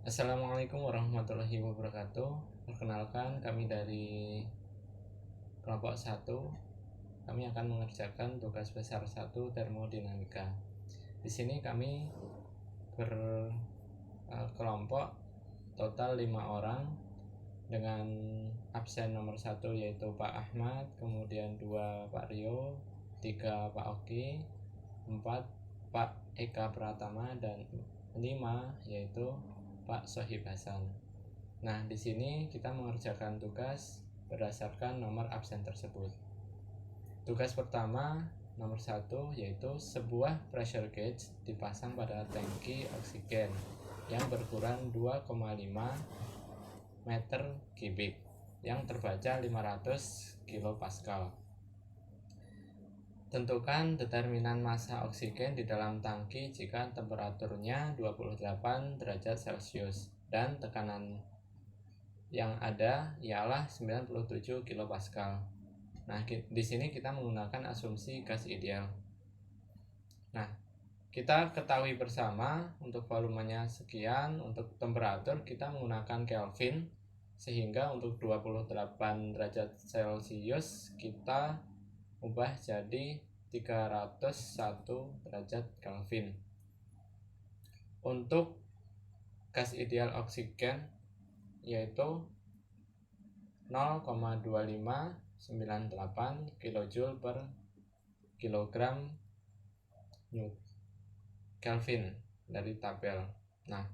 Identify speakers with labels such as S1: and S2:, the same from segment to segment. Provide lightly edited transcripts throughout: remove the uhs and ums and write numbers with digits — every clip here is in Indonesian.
S1: Assalamualaikum warahmatullahi wabarakatuh. Perkenalkan, kami dari kelompok 1. Kami akan mengerjakan tugas besar 1 termodinamika. Di sini kami berkelompok total 5 orang dengan absen nomor 1 yaitu Pak Ahmad, kemudian 2 Pak Rio, 3 Pak Oki, 4 Pak Eka Pratama, dan 5 yaitu Pak Sohib Hasan. Nah, di sini kita mengerjakan tugas berdasarkan nomor absen tersebut. Tugas pertama nomor 1 yaitu sebuah pressure gauge dipasang pada tangki oksigen yang berukuran 2,5 meter kubik yang terbaca 500 kilopascal. Tentukan determinan massa oksigen di dalam tangki jika temperaturnya 28 derajat Celcius dan tekanan yang ada ialah 97 kilopascal. Nah, di sini kita menggunakan asumsi gas ideal. Nah, kita ketahui bersama untuk volumenya sekian, untuk temperatur kita menggunakan Kelvin, sehingga untuk 28 derajat Celcius kita ubah jadi 301 derajat Kelvin. Untuk gas ideal oksigen yaitu 0,2598 kJ per kilogram Kelvin dari tabel. Nah,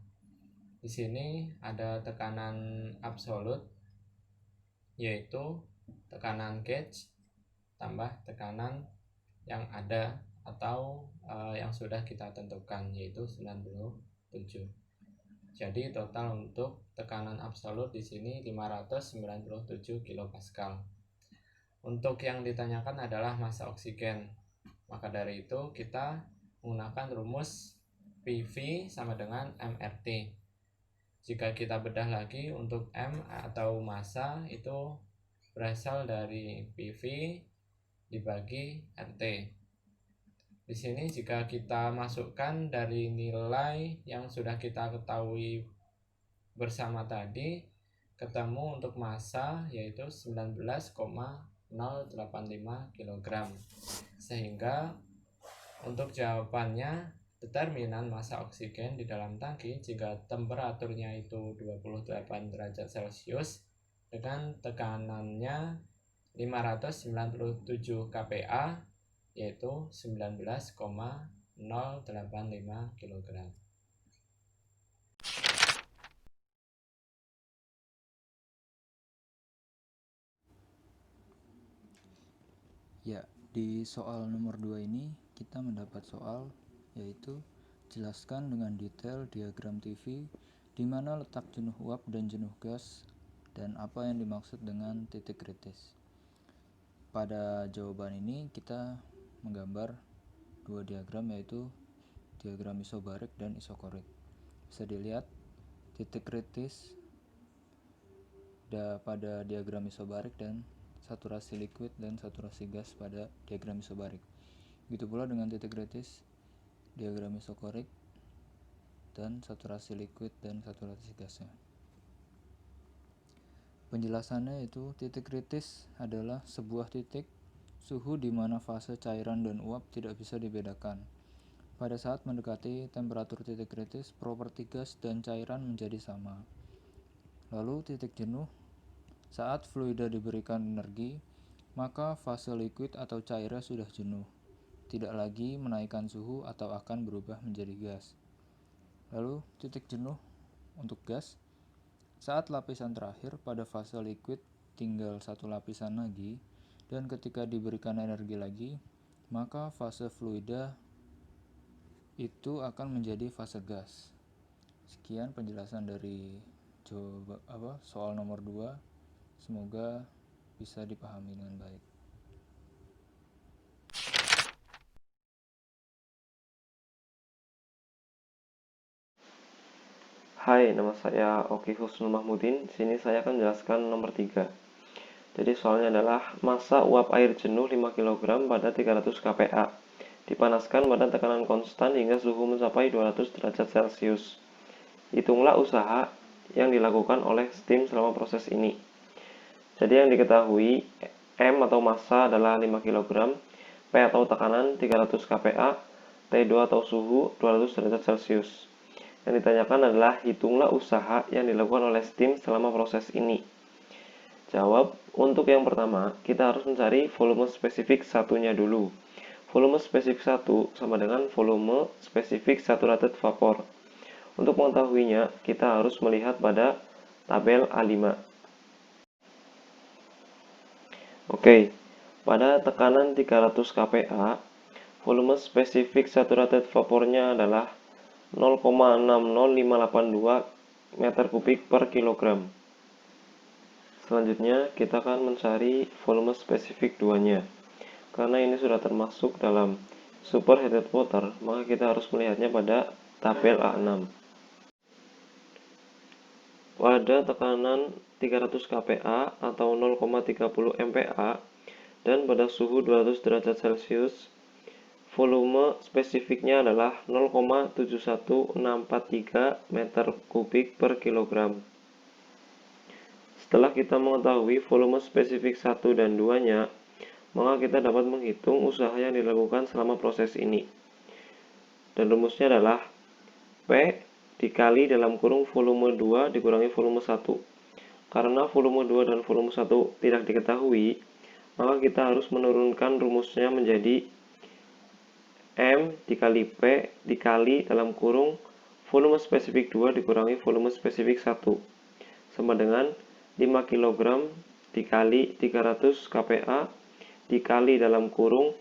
S1: di sini ada tekanan absolut yaitu tekanan gauge tambah tekanan yang ada atau yang sudah kita tentukan yaitu 97. Jadi total untuk tekanan absolut di sini 597 kilopascal. Untuk yang ditanyakan adalah massa oksigen. Maka dari itu kita menggunakan rumus PV sama dengan MRT. Jika kita bedah lagi untuk M atau massa itu berasal dari PV dibagi RT. Di sini jika kita masukkan dari nilai yang sudah kita ketahui bersama tadi, ketemu untuk massa yaitu 19,085 kg. Sehingga untuk jawabannya, determinan massa oksigen di dalam tangki jika temperaturnya itu 28 derajat Celcius dengan tekanannya 597 kPa yaitu 19,085 kg.
S2: Ya, di soal nomor 2 ini kita mendapat soal yaitu jelaskan dengan detail diagram TV di mana letak jenuh uap dan jenuh gas dan apa yang dimaksud dengan titik kritis. Pada jawaban ini kita menggambar dua diagram yaitu diagram isobarik dan isokorik. Bisa dilihat titik kritis pada diagram isobarik dan saturasi liquid dan saturasi gas pada diagram isobarik. Begitu pula dengan titik kritis diagram isokorik dan saturasi liquid dan saturasi gasnya. Penjelasannya yaitu titik kritis adalah sebuah titik suhu di mana fase cairan dan uap tidak bisa dibedakan. Pada saat mendekati temperatur titik kritis, properti gas dan cairan menjadi sama. Lalu titik jenuh, saat fluida diberikan energi, maka fase liquid atau cairnya sudah jenuh, tidak lagi menaikkan suhu atau akan berubah menjadi gas. Lalu titik jenuh untuk gas, saat lapisan terakhir pada fase liquid tinggal satu lapisan lagi, dan ketika diberikan energi lagi, maka fase fluida itu akan menjadi fase gas. Sekian penjelasan dari soal nomor 2. Semoga bisa dipahami dengan baik.
S3: Hai, nama saya Oki Husnul Mahmudin. Di sini saya akan menjelaskan nomor 3. Jadi soalnya adalah massa uap air jenuh 5 kg pada 300 kPa. Dipanaskan pada tekanan konstan hingga suhu mencapai 200 derajat Celcius. hitunglah usaha yang dilakukan oleh steam selama proses ini. Jadi yang diketahui, M atau massa adalah 5 kg, P atau tekanan 300 kPa, T2 atau suhu 200 derajat Celcius. Yang ditanyakan adalah hitunglah usaha yang dilakukan oleh steam selama proses ini. Jawab, untuk yang pertama, kita harus mencari volume spesifik satunya dulu. Volume spesifik 1 sama dengan volume spesifik saturated vapor. Untuk mengetahuinya, kita harus melihat pada tabel A5. Oke, pada tekanan 300 kPa, volume spesifik saturated vapornya adalah 0,60582 meter kubik per kilogram. Selanjutnya, kita akan mencari volume spesifik 2-nya. Karena ini sudah termasuk dalam superheated water, maka kita harus melihatnya pada tabel A6. Pada tekanan 300 kPa atau 0,30 MPa dan pada suhu 200 derajat Celcius, volume spesifiknya adalah 0,71643 meter kubik per kilogram. Setelah kita mengetahui volume spesifik 1 dan 2-nya, maka kita dapat menghitung usaha yang dilakukan selama proses ini. Dan rumusnya adalah P dikali dalam kurung volume 2 dikurangi volume 1. Karena volume 2 dan volume 1 tidak diketahui, maka kita harus menurunkan rumusnya menjadi M dikali P dikali dalam kurung volume spesifik 2 dikurangi volume spesifik 1 sama dengan 5 kg dikali 300 kPa dikali dalam kurung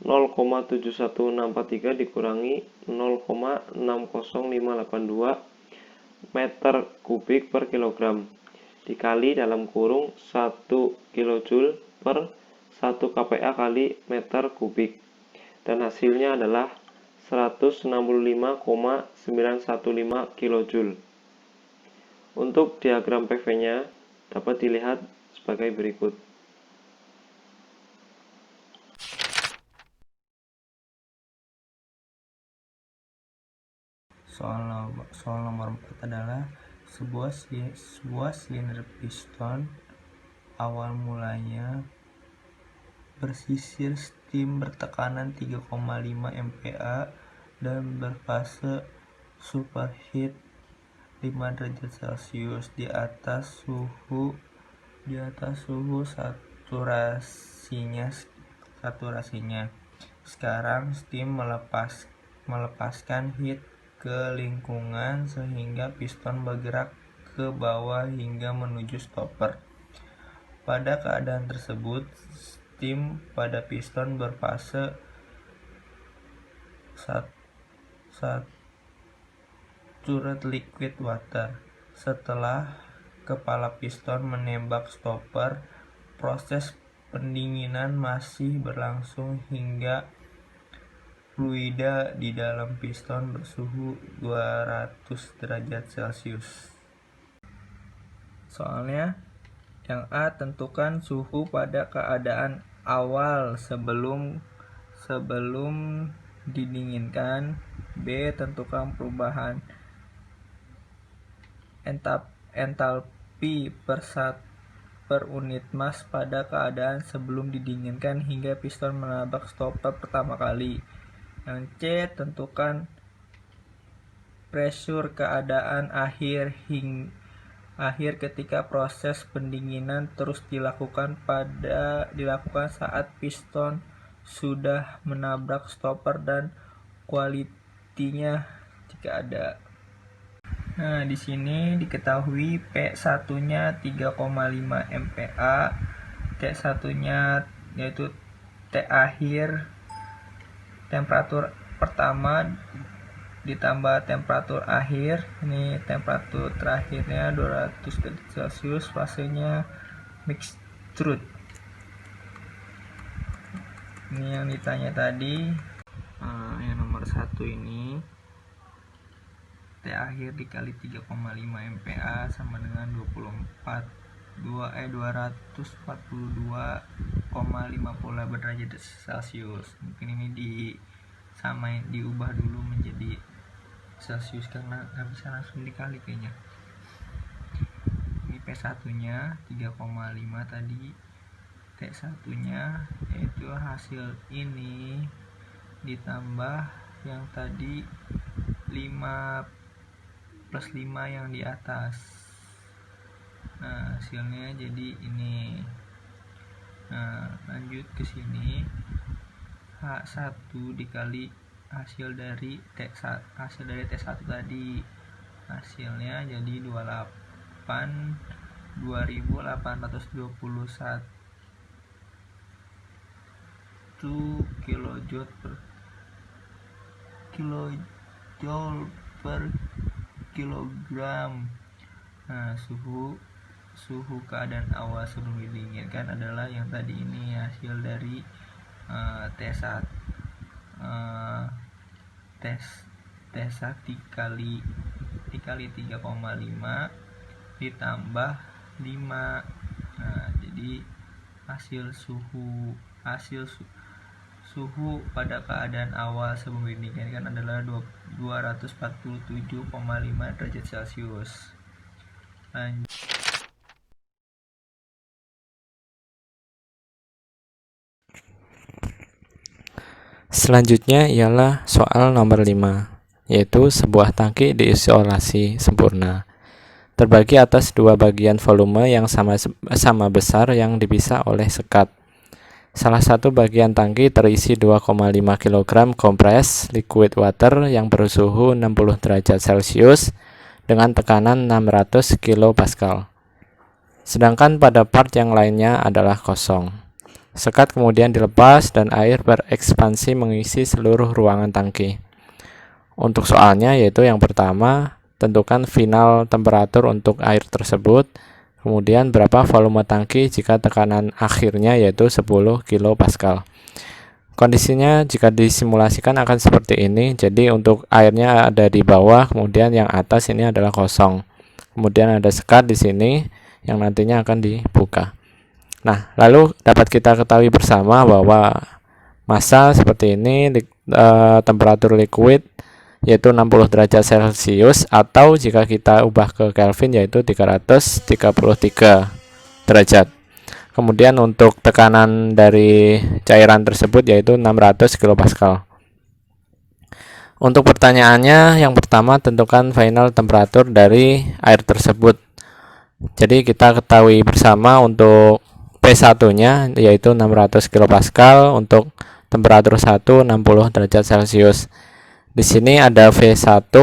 S3: 0,71643 dikurangi 0,60582 meter kubik per kilogram dikali dalam kurung 1 kJ per 1 kPa kali meter kubik, dan hasilnya adalah 165,915 kJ. Untuk diagram PV-nya dapat dilihat sebagai berikut.
S4: Soal nomor 4 adalah sebuah silinder piston awal mulanya bersisir steam bertekanan 3,5 MPa dan berfase superheat 5 derajat Celcius di atas suhu saturasinya. Sekarang steam melepaskan heat ke lingkungan sehingga piston bergerak ke bawah hingga menuju stopper. Pada keadaan tersebut, steam pada piston berfase saturated liquid water. Setelah kepala piston menembak stopper, proses pendinginan masih berlangsung hingga fluida di dalam piston bersuhu 200 derajat Celcius. Soalnya yang A, tentukan suhu pada keadaan awal sebelum didinginkan. B, tentukan perubahan entalpi per unit mass pada keadaan sebelum didinginkan hingga piston menabrak stopper pertama kali. Yang C, tentukan pressure keadaan akhir ketika proses pendinginan terus dilakukan saat piston sudah menabrak stopper dan kualitinya jika ada. Nah, di sini diketahui P1-nya 3,5 MPa, T1-nya yaitu T akhir temperatur pertama ditambah temperatur akhir. Ini temperatur terakhirnya 200 derajat Celcius, fasenya mixture. Ini yang ditanya tadi. Yang nomor 1 ini T akhir dikali 3,5 MPa sama dengan 242,50 derajat Celcius. Mungkin ini diubah dulu menjadi Celcius karena nggak bisa langsung dikali kayaknya. Ini P1 nya 3,5 tadi, T1 nya yaitu hasil ini ditambah yang tadi 5 plus 5 yang di atas. Nah, hasilnya jadi ini. Nah, lanjut ke sini. H1 dikali hasil dari T1 tadi. Hasilnya jadi 28.821 kilojoule per kilogram. Nah, suhu keadaan awal sebelum didinginkan adalah yang tadi ini, hasil dari T1 dikali 3,5 ditambah 5. Nah, jadi hasil suhu pada keadaan awal sebelum didinginkan adalah 247,5 derajat Celcius. Lanjut.
S1: Selanjutnya ialah soal nomor 5, yaitu sebuah tangki diisolasi sempurna, terbagi atas dua bagian volume yang sama besar yang dipisah oleh sekat. Salah satu bagian tangki terisi 2,5 kg kompres liquid water yang bersuhu 60 derajat Celcius dengan tekanan 600 kPa. Sedangkan pada part yang lainnya adalah kosong. Sekat kemudian dilepas dan air berekspansi mengisi seluruh ruangan tangki. Untuk soalnya yaitu yang pertama, tentukan final temperatur untuk air tersebut. Kemudian berapa volume tangki jika tekanan akhirnya yaitu 10 kPa. Kondisinya jika disimulasikan akan seperti ini. Jadi untuk airnya ada di bawah, kemudian yang atas ini adalah kosong. Kemudian ada sekat di sini yang nantinya akan dibuka. Nah, lalu dapat kita ketahui bersama bahwa massa seperti ini, temperatur liquid yaitu 60 derajat Celcius, atau jika kita ubah ke Kelvin yaitu 333 derajat. Kemudian untuk tekanan dari cairan tersebut yaitu 600 kPa. Untuk pertanyaannya, yang pertama tentukan final temperatur dari air tersebut. Jadi kita ketahui bersama untuk P1-nya yaitu 600 kPa, untuk temperatur 1 60 derajat Celcius. Di sini ada V1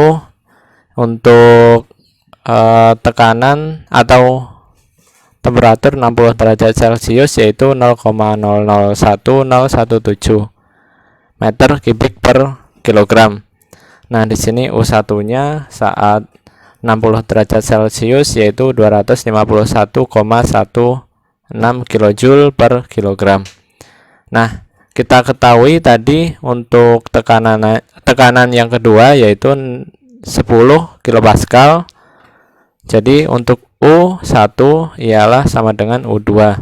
S1: untuk tekanan atau temperatur 60 derajat Celcius yaitu 0,001017 meter kubik per kilogram. Nah, di sini U1-nya saat 60 derajat Celcius yaitu 251,16 kJ per kilogram. Nah, kita ketahui tadi untuk tekanan yang kedua yaitu 10 kPa. Jadi untuk U1 ialah sama dengan U2.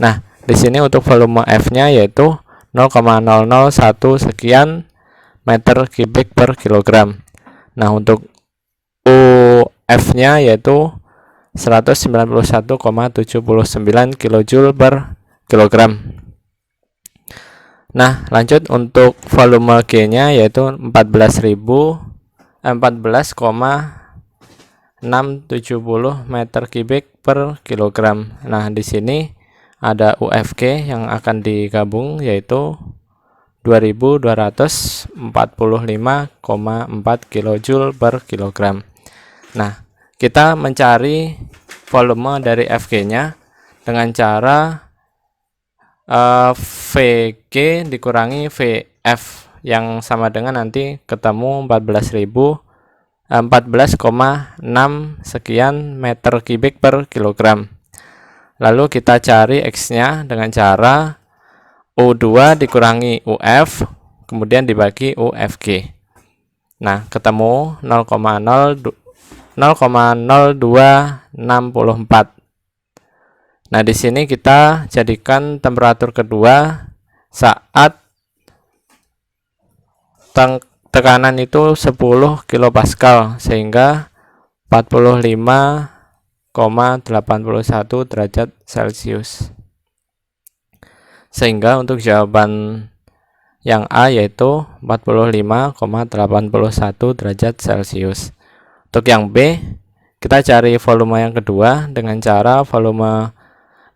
S1: Nah, di sini untuk volume F-nya yaitu 0,001 sekian meter kubik per kilogram. Nah, untuk UF-nya yaitu 191,79 kJ per kilogram. Nah, lanjut untuk volume G-nya yaitu 14,670 meter kubik per kilogram. Nah, di sini ada UFG yang akan digabung yaitu 2245,4 kJ per kilogram. Nah, kita mencari volume dari Fg-nya dengan cara Vg dikurangi Vf yang sama dengan nanti ketemu 14,6 sekian meter kubik per kilogram. Lalu kita cari X-nya dengan cara U2 dikurangi UF kemudian dibagi UFG. Nah, ketemu 0,0264. Nah, di sini kita jadikan temperatur kedua saat tekanan itu 10 kilopascal sehingga 45,81 derajat Celcius. Sehingga untuk jawaban yang A yaitu 45,81 derajat Celcius. Untuk yang B, kita cari volume yang kedua dengan cara volume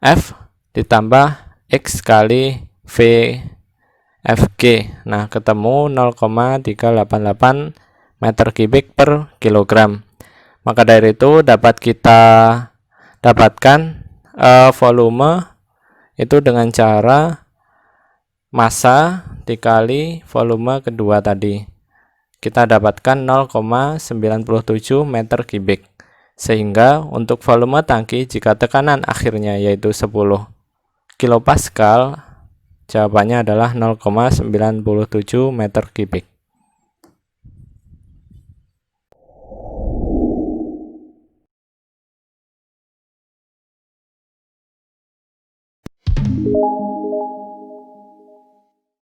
S1: F ditambah X kali V Fg. Nah, ketemu 0,388 meter kubik per kilogram. Maka dari itu dapat kita dapatkan volume itu dengan cara massa dikali volume kedua tadi. Kita dapatkan 0,97 meter kubik. Sehingga untuk volume tangki jika tekanan akhirnya yaitu 10 kilopascal, jawabannya adalah 0,97 meter kubik.